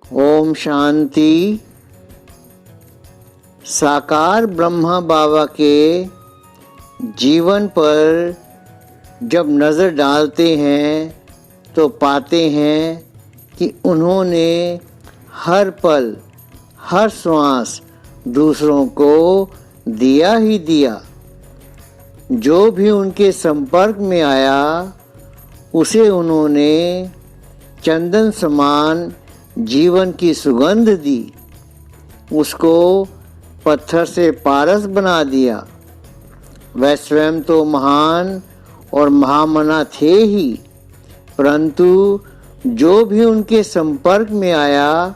ओम शांति। साकार ब्रह्मा बाबा के जीवन पर जब नज़र डालते हैं तो पाते हैं कि उन्होंने हर पल हर श्वास दूसरों को दिया ही दिया। जो भी उनके संपर्क में आया उसे उन्होंने चंदन समान जीवन की सुगंध दी, उसको पत्थर से पारस बना दिया। वह स्वयं तो महान और महामना थे ही, परंतु जो भी उनके संपर्क में आया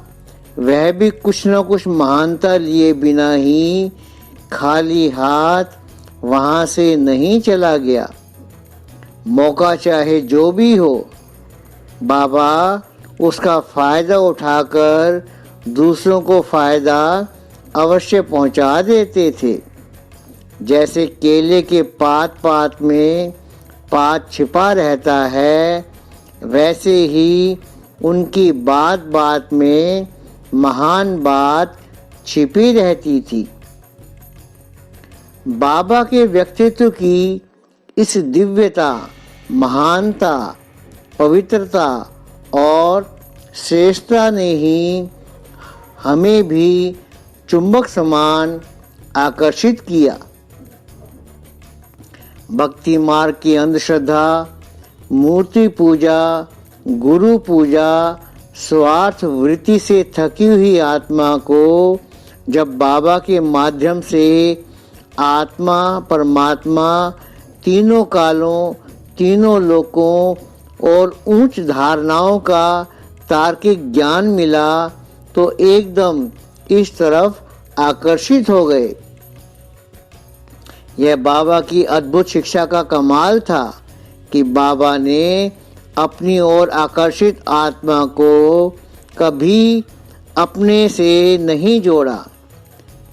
वह भी कुछ न कुछ महानता लिए बिना ही खाली हाथ वहाँ से नहीं चला गया। मौका चाहे जो भी हो, बाबा उसका फ़ायदा उठाकर दूसरों को फ़ायदा अवश्य पहुंचा देते थे। जैसे केले के पात पात में पात छिपा रहता है, वैसे ही उनकी बात बात में महान बात छिपी रहती थी। बाबा के व्यक्तित्व की इस दिव्यता, महानता, पवित्रता और श्रेष्ठता ने ही हमें भी चुंबक समान आकर्षित किया। भक्ति मार्ग की अंधश्रद्धा, मूर्ति पूजा, गुरु पूजा, स्वार्थ वृत्ति से थकी हुई आत्मा को जब बाबा के माध्यम से आत्मा परमात्मा तीनों कालों, तीनों लोकों और उच्च धारणाओं का तार्किक ज्ञान मिला तो एकदम इस तरफ आकर्षित हो गए। यह बाबा की अद्भुत शिक्षा का कमाल था कि बाबा ने अपनी ओर आकर्षित आत्मा को कभी अपने से नहीं जोड़ा,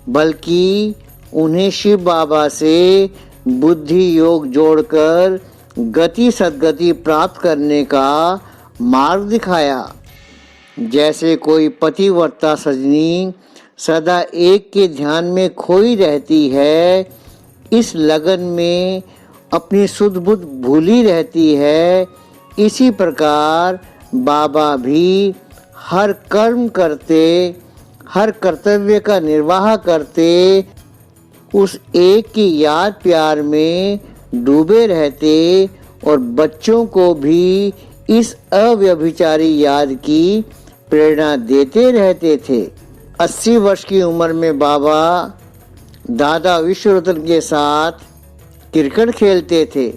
बल्कि उन्हें शिव बाबा से बुद्धि योग जोड़कर गति सद्गति प्राप्त करने का मार्ग दिखाया। जैसे कोई पतिव्रता सजनी सदा एक के ध्यान में खोई रहती है, इस लगन में अपनी सुध बुध भूली रहती है, इसी प्रकार बाबा भी हर कर्म करते, हर कर्तव्य का निर्वाह करते उस एक की याद प्यार में डूबे रहते और बच्चों को भी इस अव्यभिचारी याद की प्रेरणा देते रहते थे। 80 वर्ष की उम्र में बाबा दादा विश्वरतन के साथ क्रिकेट खेलते थे।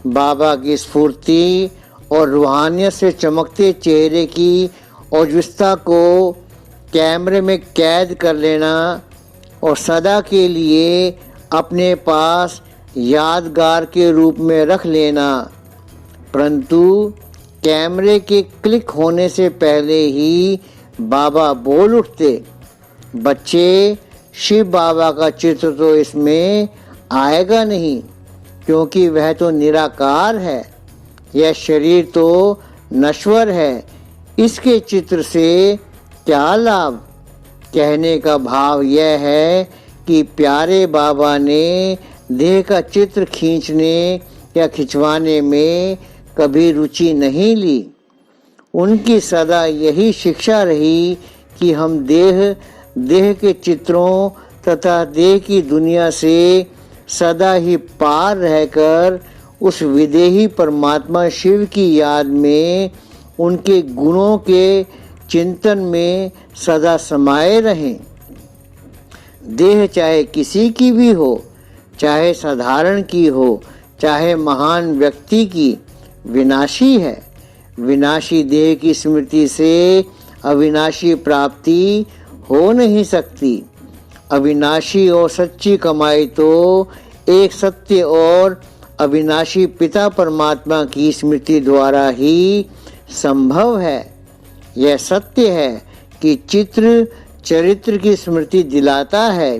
बाबा की स्फूर्ति और रूहानियत से चमकते चेहरे की औजस्ता को कैमरे में कैद कर लेना और सदा के लिए अपने पास यादगार के रूप में रख लेना, परंतु कैमरे के क्लिक होने से पहले ही बाबा बोल उठते, बच्चे शिव बाबा का चित्र तो इसमें आएगा नहीं, क्योंकि वह तो निराकार है, यह शरीर तो नश्वर है, इसके चित्र से क्या लाभ। कहने का भाव यह है कि प्यारे बाबा ने देह का चित्र खींचने या खिंचवाने में कभी रुचि नहीं ली। उनकी सदा यही शिक्षा रही कि हम देह के चित्रों तथा देह की दुनिया से सदा ही पार रहकर उस विदेही परमात्मा शिव की याद में, उनके गुणों के चिंतन में सदा समाये रहें। देह चाहे किसी की भी हो, चाहे साधारण की हो, चाहे महान व्यक्ति की, विनाशी है। विनाशी देह की स्मृति से अविनाशी प्राप्ति हो नहीं सकती। अविनाशी और सच्ची कमाई तो एक सत्य और अविनाशी पिता परमात्मा की स्मृति द्वारा ही संभव है। यह सत्य है कि चित्र चरित्र की स्मृति दिलाता है,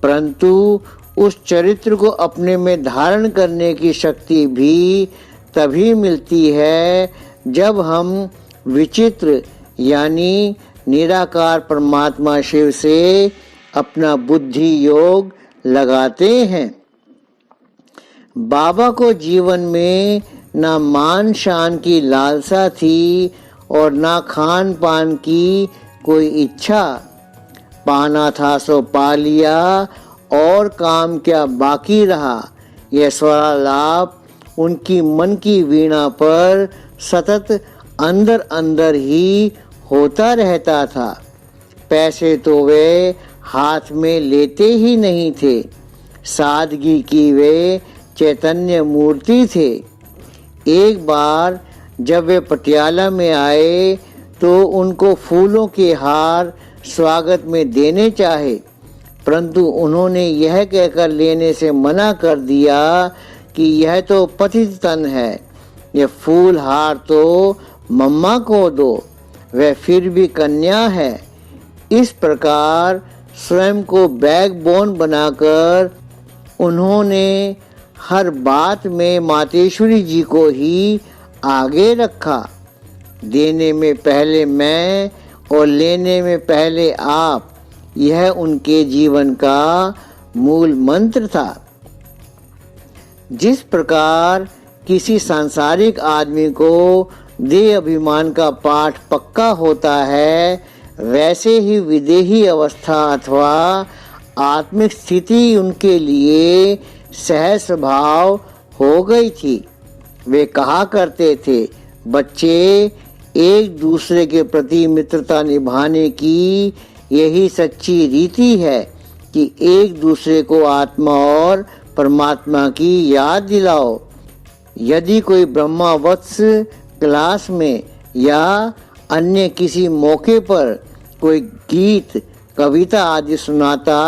परंतु उस चरित्र को अपने में धारण करने की शक्ति भी तभी मिलती है जब हम विचित्र यानी निराकार परमात्मा शिव से अपना बुद्धि योग लगाते हैं। बाबा को जीवन में ना मान शान की लालसा थी और ना खान पान की कोई इच्छा। पाना था सो पा लिया और काम क्या बाकी रहा। यह सारा लाभ उनकी मन की वीणा पर सतत अंदर अंदर ही होता रहता था। पैसे तो वे हाथ में लेते ही नहीं थे। सादगी की वे चैतन्य मूर्ति थे। एक बार जब वे पटियाला में आए तो उनको फूलों के हार स्वागत में देने चाहे, परंतु उन्होंने यह कहकर लेने से मना कर दिया कि यह तो पतित तन है, यह फूल हार तो मम्मा को दो, वह फिर भी कन्या है। इस प्रकार स्वयं को बैकबोन बनाकर उन्होंने हर बात में मातेश्वरी जी को ही आगे रखा। देने में पहले मैं और लेने में पहले आप, यह उनके जीवन का मूल मंत्र था। जिस प्रकार किसी सांसारिक आदमी को देह अभिमान का पाठ पक्का होता है, वैसे ही विदेही अवस्था अथवा आत्मिक स्थिति उनके लिए सहज स्वभाव हो गई थी। वे कहा करते थे, बच्चे एक दूसरे के प्रति मित्रता निभाने की यही सच्ची रीति है कि एक दूसरे को आत्मा और परमात्मा की याद दिलाओ। यदि कोई ब्रह्मावत्स क्लास में या अन्य किसी मौके पर कोई गीत कविता आदि सुनाता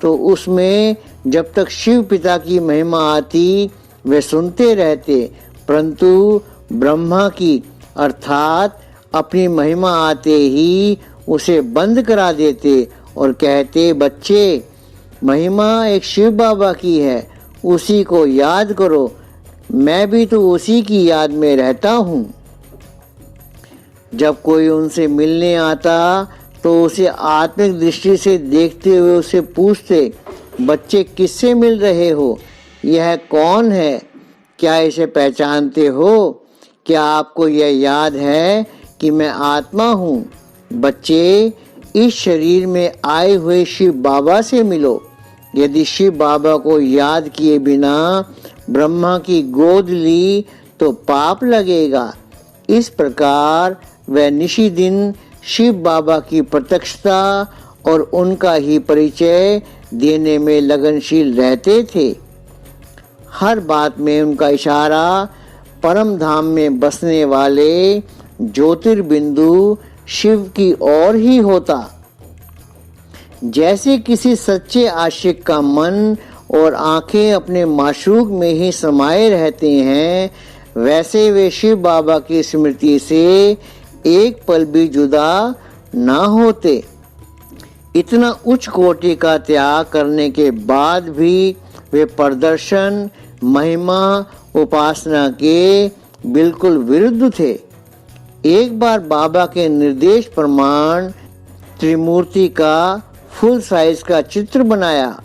तो उसमें जब तक शिव पिता की महिमा आती वे सुनते रहते, परंतु ब्रह्मा की अर्थात अपनी महिमा आते ही उसे बंद करा देते और कहते, बच्चे महिमा एक शिव बाबा की है, उसी को याद करो, मैं भी तो उसी की याद में रहता हूँ। जब कोई उनसे मिलने आता तो उसे आत्मिक दृष्टि से देखते हुए उसे पूछते, बच्चे किससे मिल रहे हो, यह कौन है, क्या इसे पहचानते हो, क्या आपको यह याद है कि मैं आत्मा हूँ। बच्चे इस शरीर में आए हुए शिव बाबा से मिलो। यदि शिव बाबा को याद किए बिना ब्रह्मा की गोद ली तो पाप लगेगा। इस प्रकार वह निशी दिन शिव बाबा की प्रत्यक्षता और उनका ही परिचय देने में लगनशील रहते थे। हर बात में उनका इशारा परम धाम में बसने वाले ज्योतिर्बिंदु शिव की ओर ही होता। जैसे किसी सच्चे आशिक का मन और आंखें अपने माशूक में ही समाये रहते हैं, वैसे वे शिव बाबा की स्मृति से एक पल भी जुदा ना होते। इतना उच्च कोटि का त्याग करने के बाद भी वे प्रदर्शन, महिमा, उपासना के बिल्कुल विरुद्ध थे। एक बार बाबा के निर्देश प्रमाण त्रिमूर्ति का फुल साइज का चित्र बनाया।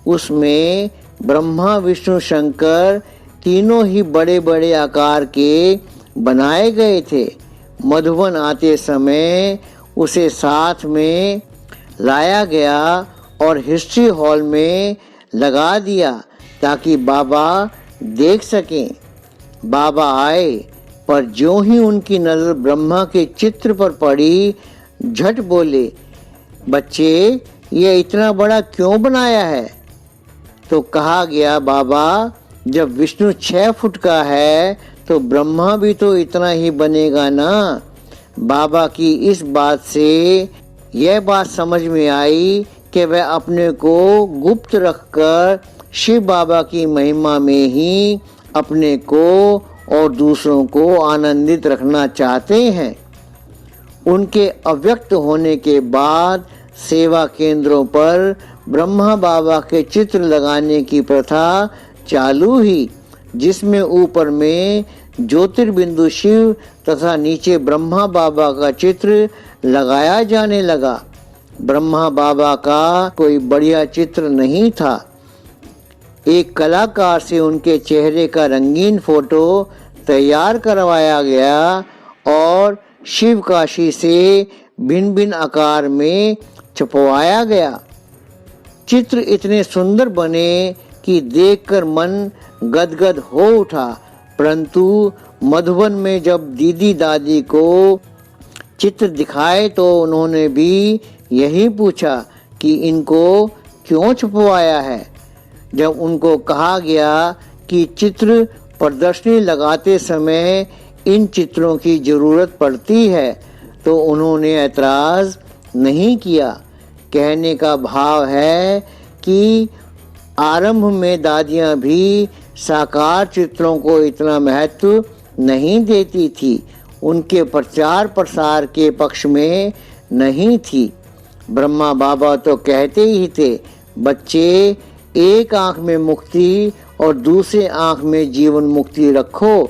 उसमें ब्रह्मा, विष्णु, शंकर तीनों ही बड़े बड़े आकार के बनाए गए थे। मधुबन आते समय उसे साथ में लाया गया और हिस्ट्री हॉल में लगा दिया ताकि बाबा देख सकें। बाबा आए, पर ज्यों ही उनकी नजर ब्रह्मा के चित्र पर पड़ी, झट बोले, बच्चे ये इतना बड़ा क्यों बनाया है। तो कहा गया, बाबा जब विष्णु 6 फुट का है तो ब्रह्मा भी तो इतना ही बनेगा ना। बाबा की इस बात से यह बात समझ में आई कि वह अपने को गुप्त रखकर शिव बाबा की महिमा में ही अपने को और दूसरों को आनंदित रखना चाहते हैं। उनके अव्यक्त होने के बाद सेवा केंद्रों पर ब्रह्मा बाबा के चित्र लगाने की प्रथा चालू हुई, जिसमें ऊपर में ज्योतिर्बिंदु शिव तथा नीचे ब्रह्मा बाबा का चित्र लगाया जाने लगा। ब्रह्मा बाबा का कोई बढ़िया चित्र नहीं था। एक कलाकार से उनके चेहरे का रंगीन फोटो तैयार करवाया गया और शिव काशी से भिन्न भिन्न आकार में छपवाया गया। चित्र इतने सुंदर बने कि देखकर मन गदगद हो उठा, परंतु मधुबन में जब दीदी दादी को चित्र दिखाए तो उन्होंने भी यही पूछा कि इनको क्यों छपवाया है। जब उनको कहा गया कि चित्र प्रदर्शनी लगाते समय इन चित्रों की जरूरत पड़ती है तो उन्होंने ऐतराज नहीं किया। कहने का भाव है कि आरंभ में दादियाँ भी साकार चित्रों को इतना महत्व नहीं देती थी, उनके प्रचार प्रसार के पक्ष में नहीं थी। ब्रह्मा बाबा तो कहते ही थे, बच्चे एक आंख में मुक्ति और दूसरे आंख में जीवन मुक्ति रखो।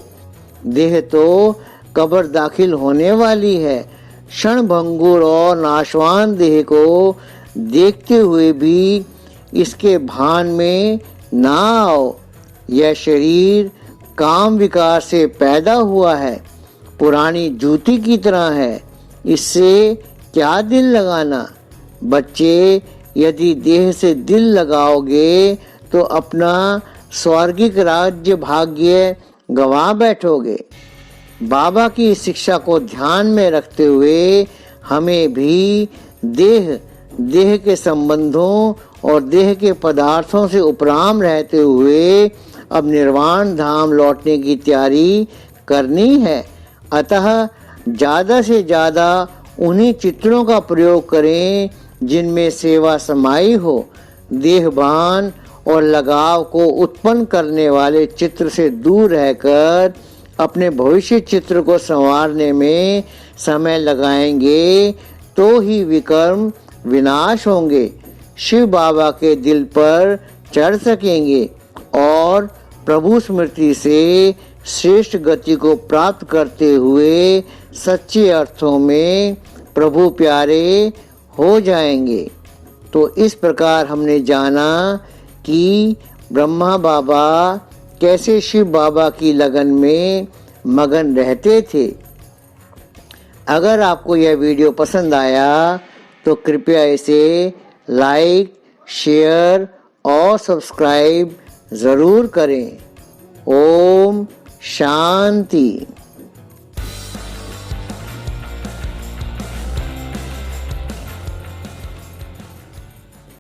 देह तो कब्र दाखिल होने वाली है। क्षण भंगुर और नाशवान देह को देखते हुए भी इसके भान में ना आओ। यह शरीर काम विकार से पैदा हुआ है, पुरानी जूती की तरह है, इससे क्या दिल लगाना। बच्चे, यदि देह से दिल लगाओगे तो अपना स्वर्गिक राज्य भाग्य गंवा बैठोगे। बाबा की शिक्षा को ध्यान में रखते हुए हमें भी देह के संबंधों और देह के पदार्थों से उपराम रहते हुए अब निर्वाण धाम लौटने की तैयारी करनी है। अतः ज़्यादा से ज़्यादा उन्हीं चित्रों का प्रयोग करें जिनमें सेवा समाई हो। देहभान और लगाव को उत्पन्न करने वाले चित्र से दूर रहकर अपने भविष्य चित्र को संवारने में समय लगाएंगे तो ही विकर्म विनाश होंगे, शिव बाबा के दिल पर चढ़ सकेंगे और प्रभु स्मृति से श्रेष्ठ गति को प्राप्त करते हुए सच्चे अर्थों में प्रभु प्यारे हो जाएंगे। तो इस प्रकार हमने जाना कि ब्रह्मा बाबा कैसे शिव बाबा की लगन में मगन रहते थे। अगर आपको यह वीडियो पसंद आया तो कृपया इसे लाइक, शेयर और सब्सक्राइब ज़रूर करें। ओम शांति।